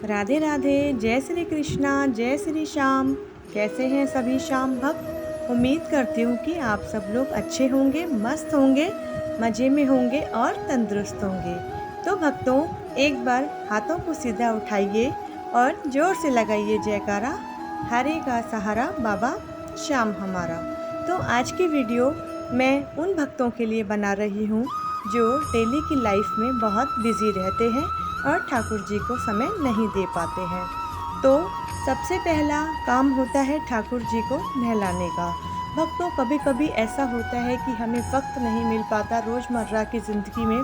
राधे राधे। जय श्री कृष्णा, जय श्री श्याम। कैसे हैं सभी श्याम भक्त? उम्मीद करती हूँ कि आप सब लोग अच्छे होंगे, मस्त होंगे, मज़े में होंगे और तंदुरुस्त होंगे। तो भक्तों, एक बार हाथों को सीधा उठाइए और ज़ोर से लगाइए जयकारा, हरे का सहारा बाबा श्याम हमारा। तो आज की वीडियो मैं उन भक्तों के लिए बना रही हूँ जो डेली की लाइफ में बहुत बिजी रहते हैं और ठाकुर जी को समय नहीं दे पाते हैं। तो सबसे पहला काम होता है ठाकुर जी को नहलाने का। भक्तों, कभी कभी ऐसा होता है कि हमें वक्त नहीं मिल पाता रोज़मर्रा की ज़िंदगी में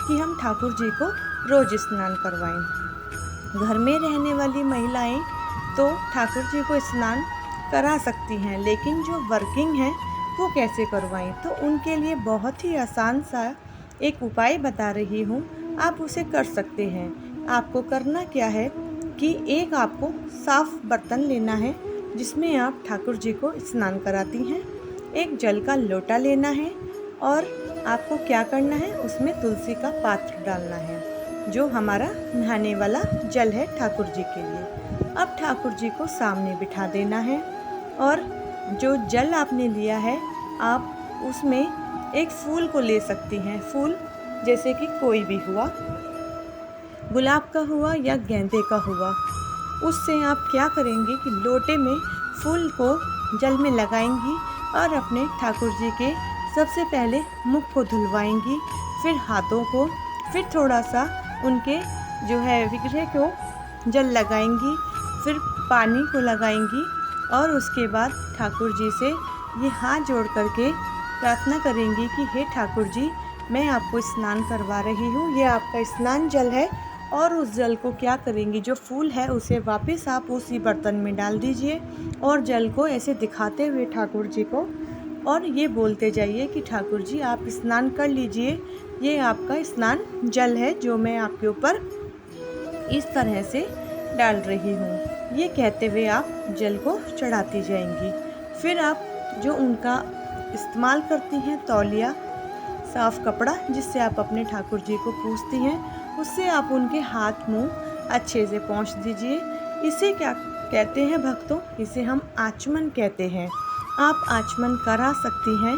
कि हम ठाकुर जी को रोज़ स्नान करवाएं। घर में रहने वाली महिलाएं तो ठाकुर जी को स्नान करा सकती हैं, लेकिन जो वर्किंग हैं वो कैसे करवाएं? तो उनके लिए बहुत ही आसान सा एक उपाय बता रही हूँ, आप उसे कर सकते हैं। आपको करना क्या है कि एक आपको साफ़ बर्तन लेना है जिसमें आप ठाकुर जी को स्नान कराती हैं। एक जल का लोटा लेना है और आपको क्या करना है, उसमें तुलसी का पात्र डालना है जो हमारा नहाने वाला जल है ठाकुर जी के लिए। अब ठाकुर जी को सामने बिठा देना है और जो जल आपने लिया है आप उसमें एक फूल को ले सकती हैं। फूल जैसे कि कोई भी हुआ, गुलाब का हुआ या गेंदे का हुआ। उससे आप क्या करेंगी कि लोटे में फूल को जल में लगाएंगी और अपने ठाकुर जी के सबसे पहले मुख को धुलवाएंगी, फिर हाथों को, फिर थोड़ा सा उनके जो है विग्रह को जल लगाएंगी, फिर पानी को लगाएंगी और उसके बाद ठाकुर जी से ये हाथ जोड़ करके प्रार्थना करेंगी कि हे ठाकुर जी, मैं आपको स्नान करवा रही हूँ, ये आपका स्नान जल है। और उस जल को क्या करेंगी, जो फूल है उसे वापस आप उसी बर्तन में डाल दीजिए और जल को ऐसे दिखाते हुए ठाकुर जी को और ये बोलते जाइए कि ठाकुर जी आप स्नान कर लीजिए, ये आपका स्नान जल है जो मैं आपके ऊपर इस तरह से डाल रही हूँ। ये कहते हुए आप जल को चढ़ाती जाएंगी। फिर आप जो उनका इस्तेमाल करती हैं तौलिया, साफ़ कपड़ा जिससे आप अपने ठाकुर जी को पूजती हैं, उससे आप उनके हाथ मुंह अच्छे से पोंछ दीजिए। इसे क्या कहते हैं भक्तों? इसे हम आचमन कहते हैं। आप आचमन करा सकती हैं,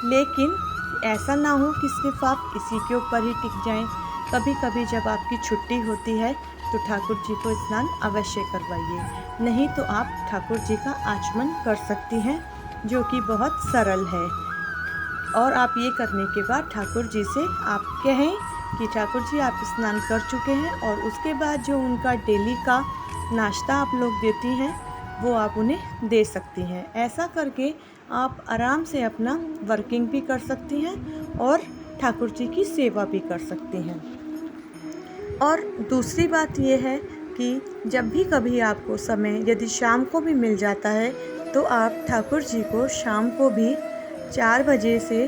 लेकिन ऐसा ना हो कि सिर्फ आप इसी के ऊपर ही टिक जाएं। कभी कभी जब आपकी छुट्टी होती है तो ठाकुर जी को स्नान अवश्य करवाइए, नहीं तो आप ठाकुर जी का आचमन कर सकती हैं, जो कि बहुत सरल है। और आप ये करने के बाद ठाकुर जी से आप कहें कि ठाकुर जी आप स्नान कर चुके हैं और उसके बाद जो उनका डेली का नाश्ता आप लोग देती हैं वो आप उन्हें दे सकती हैं। ऐसा करके आप आराम से अपना वर्किंग भी कर सकती हैं और ठाकुर जी की सेवा भी कर सकती हैं। और दूसरी बात ये है कि जब भी कभी आपको समय यदि शाम को भी मिल जाता है तो आप ठाकुर जी को शाम को भी 4 बजे से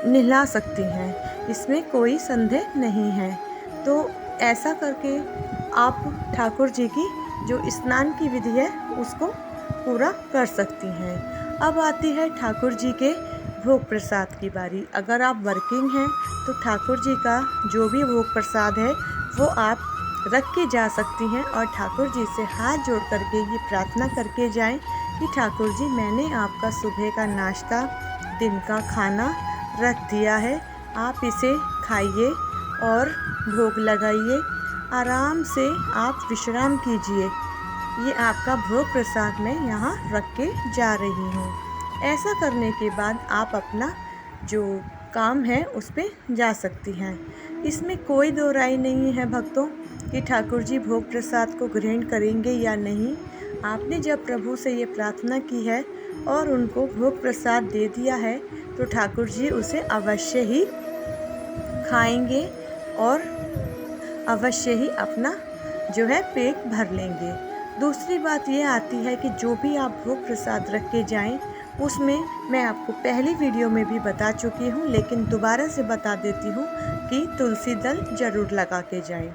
नहला सकती हैं, इसमें कोई संदेह नहीं है। तो ऐसा करके आप ठाकुर जी की जो स्नान की विधि है उसको पूरा कर सकती हैं। अब आती है ठाकुर जी के भोग प्रसाद की बारी। अगर आप वर्किंग हैं तो ठाकुर जी का जो भी भोग प्रसाद है वो आप रख के जा सकती हैं और ठाकुर जी से हाथ जोड़ करके ये प्रार्थना करके जाएं कि ठाकुर जी, मैंने आपका सुबह का नाश्ता, दिन का खाना रख दिया है, आप इसे खाइए और भोग लगाइए, आराम से आप विश्राम कीजिए, ये आपका भोग प्रसाद मैं यहाँ रख के जा रही हूँ। ऐसा करने के बाद आप अपना जो काम है उस पर जा सकती हैं। इसमें कोई दो राय नहीं है भक्तों कि ठाकुर जी भोग प्रसाद को ग्रहण करेंगे या नहीं। आपने जब प्रभु से ये प्रार्थना की है और उनको भोग प्रसाद दे दिया है तो ठाकुर जी उसे अवश्य ही खाएंगे और अवश्य ही अपना जो है पेट भर लेंगे। दूसरी बात ये आती है कि जो भी आप भोग प्रसाद रख के जाएं उसमें मैं आपको पहली वीडियो में भी बता चुकी हूँ, लेकिन दोबारा से बता देती हूँ कि तुलसी दल ज़रूर लगा के जाएं।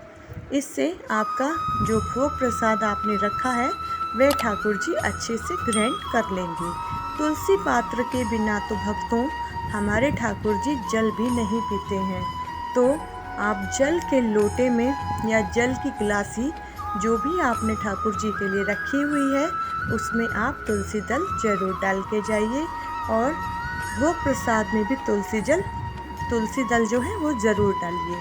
इससे आपका जो भोग प्रसाद आपने रखा है वह ठाकुर जी अच्छे से ग्रहण कर लेंगे। तुलसी पात्र के बिना तो भक्तों हमारे ठाकुर जी जल भी नहीं पीते हैं। तो आप जल के लोटे में या जल की गिलासी जो भी आपने ठाकुर जी के लिए रखी हुई है उसमें आप तुलसी दल जरूर डाल के जाइए और भोग प्रसाद में भी तुलसी दल जो है वो ज़रूर डालिए।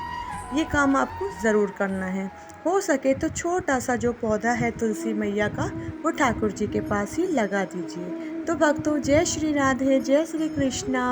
ये काम आपको ज़रूर करना है। हो सके तो छोटा सा जो पौधा है तुलसी मैया का वो ठाकुर जी के पास ही लगा दीजिए। तो भक्तों, जय श्री राधे, जय श्री कृष्णा।